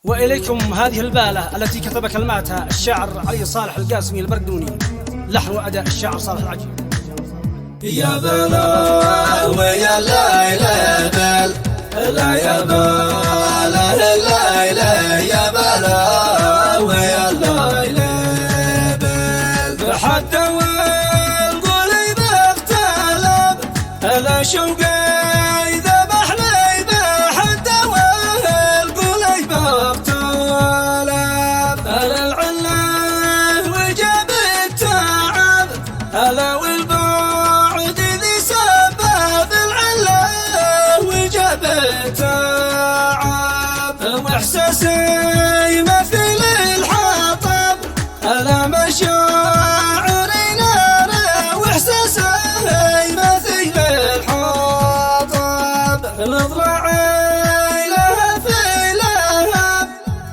وإليكم هذه البالة التي كتب كلماتها الشاعر علي صالح القاسمي البردوني، لحن وأداء الشاعر صالح العجيب. يا بلا ويا ليلى بل لا يا بلا ليلى يا بلا ويا ليلى بل حتى والقلب اختلب هلا شوقي ذبح ليبه حتى والقلب اختلب هلا العله وجاب التعب هلا والبعد ذي سبب العله وجاب التعب واحساسي مثل الحطب هلا مشاعري نار واحساسي مثل الحطب الاضلاعي لها في لهب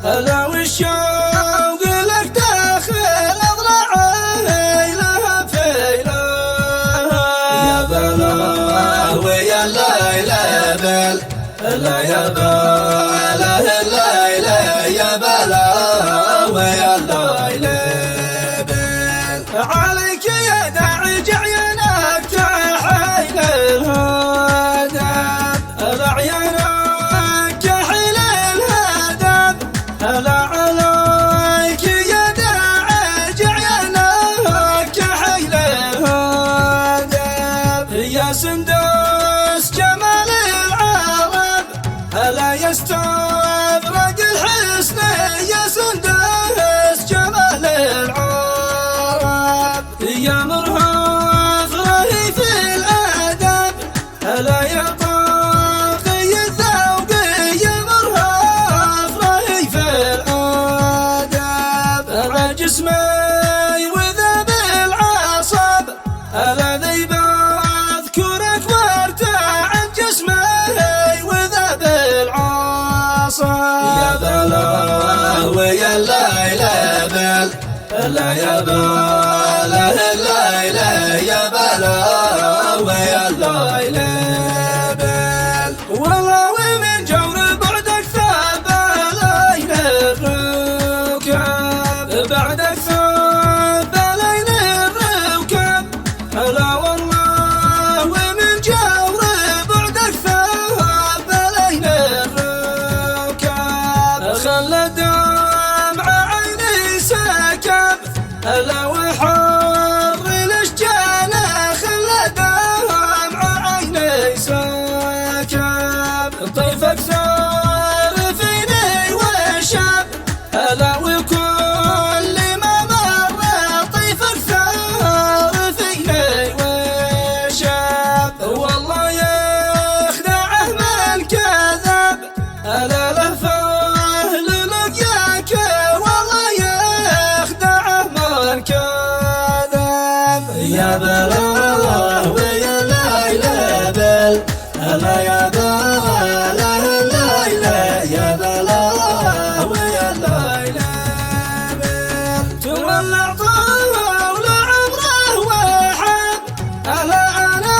هلا والشوق لك داخل اضلاعي لها في لهب يا بلا ويا ليلى بل لا يا بلا ليلى يا بلا ويا ليلى بل عليك يا داعي عينك تحيل الهدف هلا عينك تحيل الهدف هلا عليك يا داعي عينك تحيل الهدف يا سندس جمال العرب هلا يستبرق الحسن يا سندس جمال العرب يا مرهف رهيف الادب هلا يا طاقي الذوق يا مرهف رهيف الادب هلا جسمي وذاب العصب هلا ذيب اذكرك وارتاع جسمي وذاب العصب يا بلا ويا ليلى بل لا يا بلا ليلى يا بلا ويا ليلى بل والله ومن جور بعدك ثاب لين الركب بعدك ثاب لين الركب هلا والله ومن جور بعدك ثاب لين الركب خلى دمع عيني سكب هلا وحر الاشجان خلى دمع عيني سكب طيفك ثار فيني وشب هلا وكل ما مر طيفك ثار فيني وشب والله يخدعه من كذب هلا لهفه للقياك والله يخدعه من كذب يا بلا ويا ليلى بل هلا يا بلا ليلى يا بلا ويا ليلى بل تولى طول عمره وحب هلا انا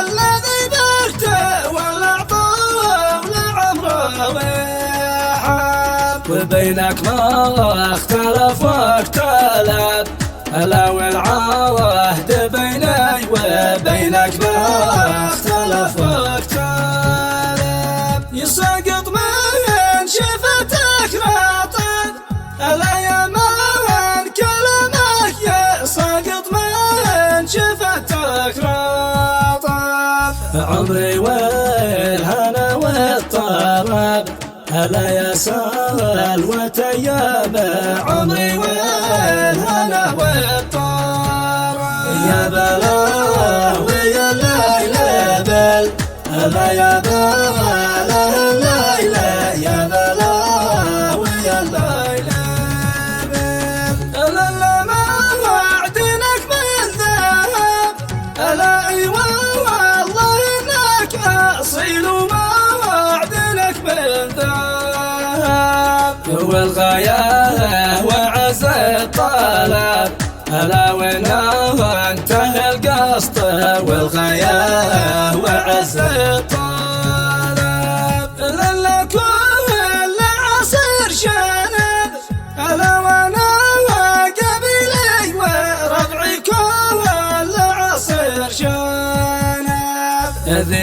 الذي بكته ولا طول عمره وحب وبينك ما اختلف واختلف هلا والعهد بيني وبينك ما اختلف واختلف يسقط من شفتك رطب هلا يا من كلامك يسقط من شفتك رطب عمري والهنا والطرب هلا يا سلوى ايام عمري والهنا والطرب يا بلا ويا ليلى بل هلا يا بلا ليلى يا بلا ويا ليلى بل هلا لما وعدنك من ذهب هلا ايوه والله انك اصيل وما وعدنك من ذهب والغايه وعز الطلب هلا وينها انتهى القصد والغايه وعز الطلب لكل عصر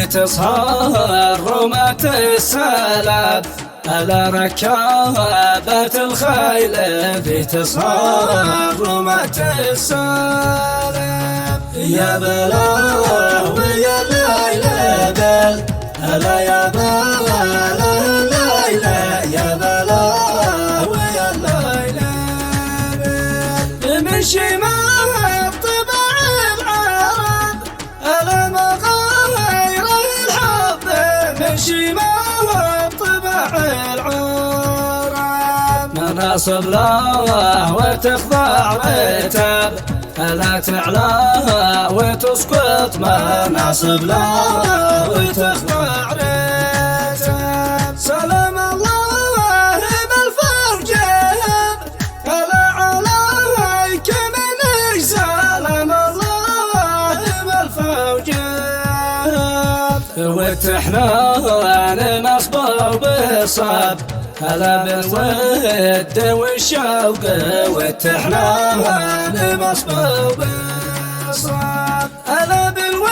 بتصهر رماة السلام على ركابات الخيل بتصهر رماة السلام يا بلا ويا ليلى بل هلا يا بلا ليلى يا بلا ويا ليلى بل من شمال طبع العرب على مغاير الحب من شمال طبع العرب مناصب له وتخضع رتاب لا تعلى وتسقط مناصب له وتخضع رتاب سلام الله بالفرجاب هلا عليك من سلام الله بالفرجاب والتحنان مصبوب بالصب هلا بالود والشوق والتحنان مصبوب بالصب هلا بالود